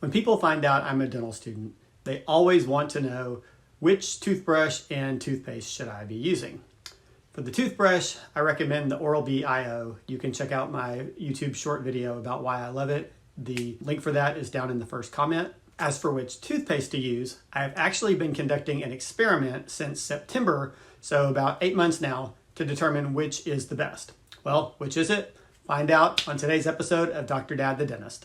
When people find out I'm a dental student, they always want to know which toothbrush and toothpaste should I be using. For the toothbrush, I recommend the Oral-B IO. You can check out my YouTube short video about why I love it. The link for that is down in the first comment. As for which toothpaste to use, I've actually been conducting an experiment since September, so about 8 months now, to determine which is the best. Well, which is it? Find out on today's episode of Dr. Dad the Dentist.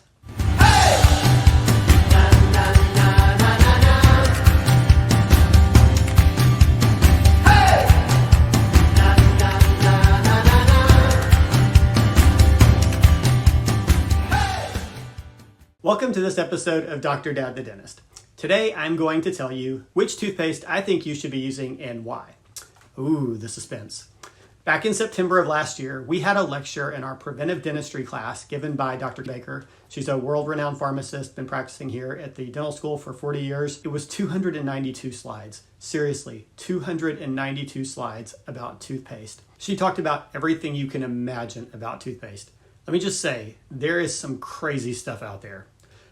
Welcome to this episode of Dr. Dad the Dentist. Today I'm going to tell you which toothpaste I think you should be using and why. Ooh, the suspense. Back in September of last year, we had a lecture in our preventive dentistry class given by Dr. Baker. She's a world-renowned pharmacist, been practicing here at the dental school for 40 years. It was 292 slides. Seriously, 292 slides about toothpaste. She talked about everything you can imagine about toothpaste. Let me just say, there is some crazy stuff out there.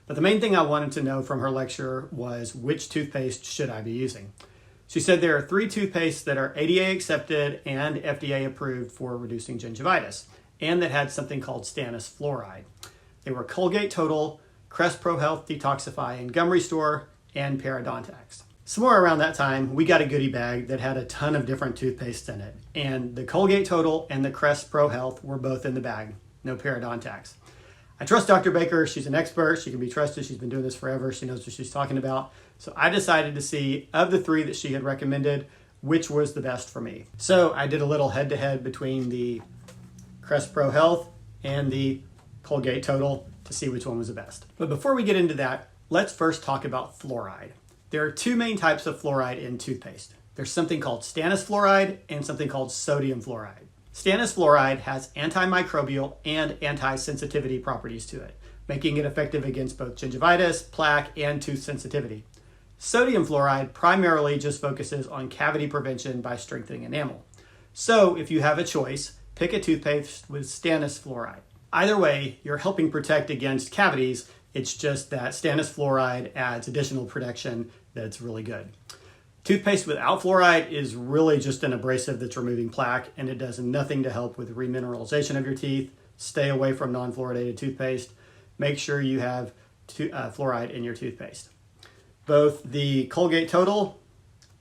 But the main thing I wanted to know from her lecture was which toothpaste should I be using. She said there are 3 toothpastes that are ADA accepted and FDA approved for reducing gingivitis, and that had something called stannous fluoride. They were Colgate Total, Crest Pro Health Detoxify and Gum Restore, and Parodontax. Somewhere around that time, we got a goodie bag that had a ton of different toothpastes in it, and the Colgate Total and the Crest Pro Health were both in the bag, no Parodontax. I trust Dr. Baker. She's an expert. She can be trusted. She's been doing this forever. She knows what she's talking about. So I decided to see, of the 3 that she had recommended, which was the best for me. So I did a little head-to-head between the Crest Pro Health and the Colgate Total to see which one was the best. But before we get into that, let's first talk about fluoride. There are 2 main types of fluoride in toothpaste. There's something called stannous fluoride and something called sodium fluoride. Stannous fluoride has antimicrobial and anti-sensitivity properties to it, making it effective against both gingivitis, plaque, and tooth sensitivity. Sodium fluoride primarily just focuses on cavity prevention by strengthening enamel. So if you have a choice, pick a toothpaste with stannous fluoride. Either way, you're helping protect against cavities. It's just that stannous fluoride adds additional protection that's really good. Toothpaste without fluoride is really just an abrasive that's removing plaque, and it does nothing to help with remineralization of your teeth. Stay away from non-fluoridated toothpaste. Make sure you have fluoride in your toothpaste. Both the Colgate Total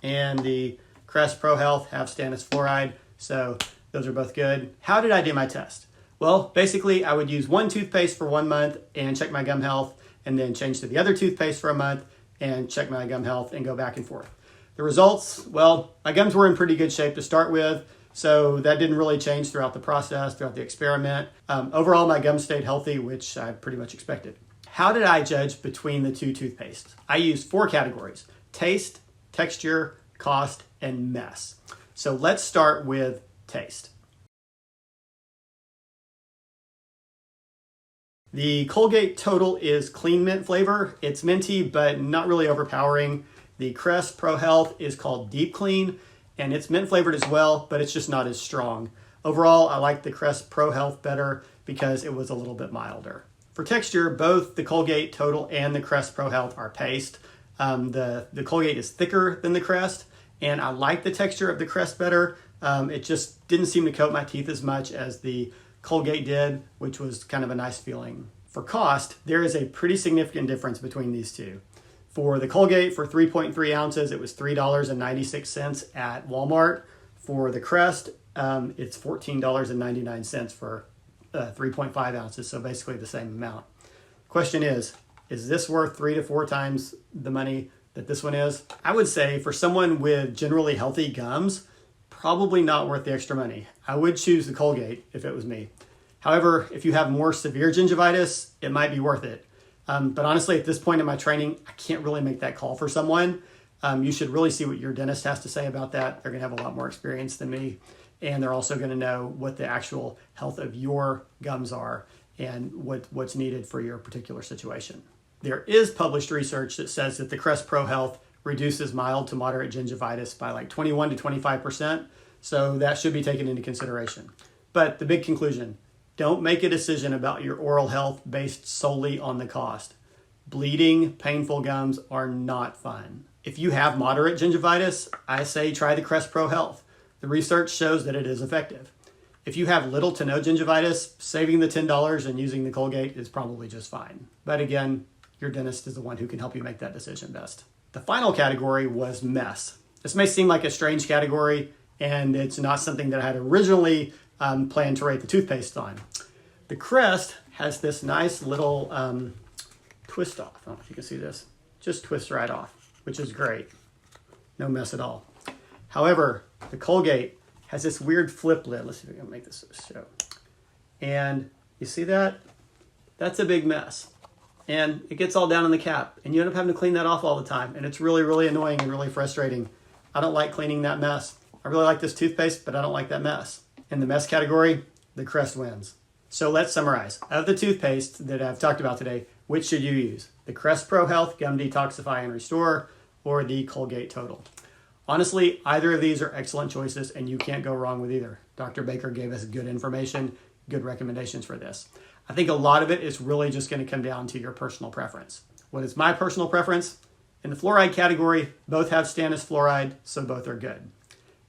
and the Crest Pro Health have stannous fluoride, so those are both good. How did I do my test? Well, basically I would use one toothpaste for 1 month and check my gum health, and then change to the other toothpaste for a month and check my gum health and go back and forth. The results, well, my gums were in pretty good shape to start with, so that didn't really change throughout the process, throughout the experiment. Overall, my gums stayed healthy, which I pretty much expected. How did I judge between the 2 toothpastes? I used 4 categories: taste, texture, cost, and mess. So let's start with taste. The Colgate Total is clean mint flavor. It's minty, but not really overpowering. The Crest Pro Health is called Deep Clean, and it's mint flavored as well, but it's just not as strong. Overall, I like the Crest Pro Health better because it was a little bit milder. For texture, both the Colgate Total and the Crest Pro Health are paste. The Colgate is thicker than the Crest, and I like the texture of the Crest better. It just didn't seem to coat my teeth as much as the Colgate did, which was kind of a nice feeling. For cost, there is a pretty significant difference between these 2. For the Colgate, for 3.3 ounces, it was $3.96 at Walmart. For the Crest, it's $14.99 for 3.5 ounces, so basically the same amount. Question is this worth 3 to 4 times the money that this one is? I would say for someone with generally healthy gums, probably not worth the extra money. I would choose the Colgate if it was me. However, if you have more severe gingivitis, it might be worth it. But honestly, at this point in my training, I can't really make that call for someone. You should really see what your dentist has to say about that. They're going to have a lot more experience than me. And they're also going to know what the actual health of your gums are and what's needed for your particular situation. There is published research that says that the Crest Pro Health reduces mild to moderate gingivitis by like 21 to 25%. So that should be taken into consideration. But the big conclusion, don't make a decision about your oral health based solely on the cost. Bleeding, painful gums are not fun. If you have moderate gingivitis, I say try the Crest Pro Health. The research shows that it is effective. If you have little to no gingivitis, saving the $10 and using the Colgate is probably just fine. But again, your dentist is the one who can help you make that decision best. The final category was mess. This may seem like a strange category, and it's not something that I had originally planned to rate the toothpaste on. The Crest has this nice little twist off. I don't know if you can see this. Just twists right off, which is great. No mess at all. However, the Colgate has this weird flip lid. Let's see if I can make this show. And you see that? That's a big mess. And it gets all down in the cap. And you end up having to clean that off all the time. And it's really, really annoying and really frustrating. I don't like cleaning that mess. I really like this toothpaste, but I don't like that mess. In the mess category, the Crest wins. So let's summarize. Of the toothpaste that I've talked about today, which should you use? The Crest Pro Health Gum Detoxify and Restore, or the Colgate Total? Honestly, either of these are excellent choices and you can't go wrong with either. Dr. Baker gave us good information, good recommendations for this. I think a lot of it is really just going to come down to your personal preference. What is my personal preference? In the fluoride category, both have stannous fluoride, so both are good.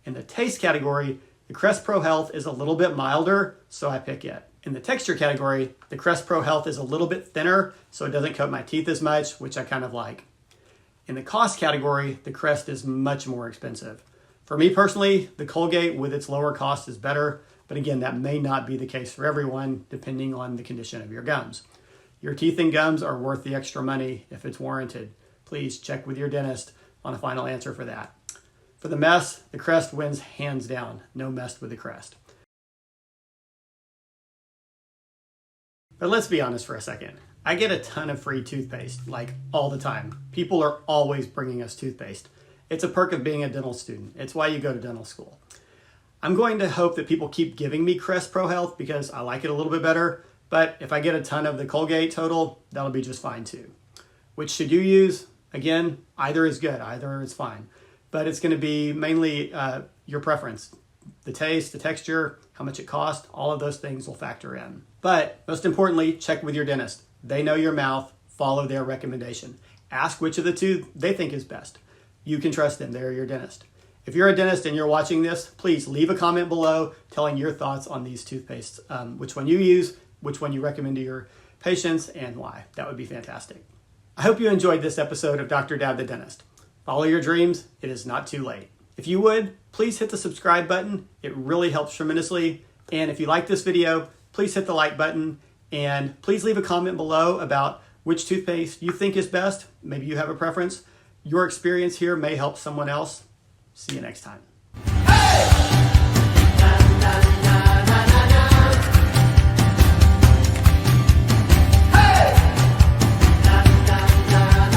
In the taste category, the Crest Pro Health is a little bit milder, so I pick it. In the texture category, the Crest Pro Health is a little bit thinner, so it doesn't coat my teeth as much, which I kind of like. In the cost category, the Crest is much more expensive. For me personally, the Colgate with its lower cost is better, but again, that may not be the case for everyone, depending on the condition of your gums. Your teeth and gums are worth the extra money if it's warranted. Please check with your dentist on a final answer for that. For the mess, the Crest wins hands down. No mess with the Crest. But let's be honest for a second. I get a ton of free toothpaste, like all the time. People are always bringing us toothpaste. It's a perk of being a dental student. It's why you go to dental school. I'm going to hope that people keep giving me Crest Pro Health because I like it a little bit better. But if I get a ton of the Colgate Total, that'll be just fine too. Which should you use? Again, either is good, either is fine. But it's going to be mainly your preference. The taste, the texture, how much it costs, all of those things will factor in. But most importantly, check with your dentist. They know your mouth, follow their recommendation. Ask which of the two they think is best. You can trust them, they're your dentist. If you're a dentist and you're watching this, please leave a comment below telling your thoughts on these toothpastes, which one you use, which one you recommend to your patients, and why. That would be fantastic. I hope you enjoyed this episode of Dr. Dad the Dentist. Follow your dreams, it is not too late. If you would, please hit the subscribe button. It really helps tremendously. And if you like this video, please hit the like button. And please leave a comment below about which toothpaste you think is best. Maybe you have a preference. Your experience here may help someone else. See you next time.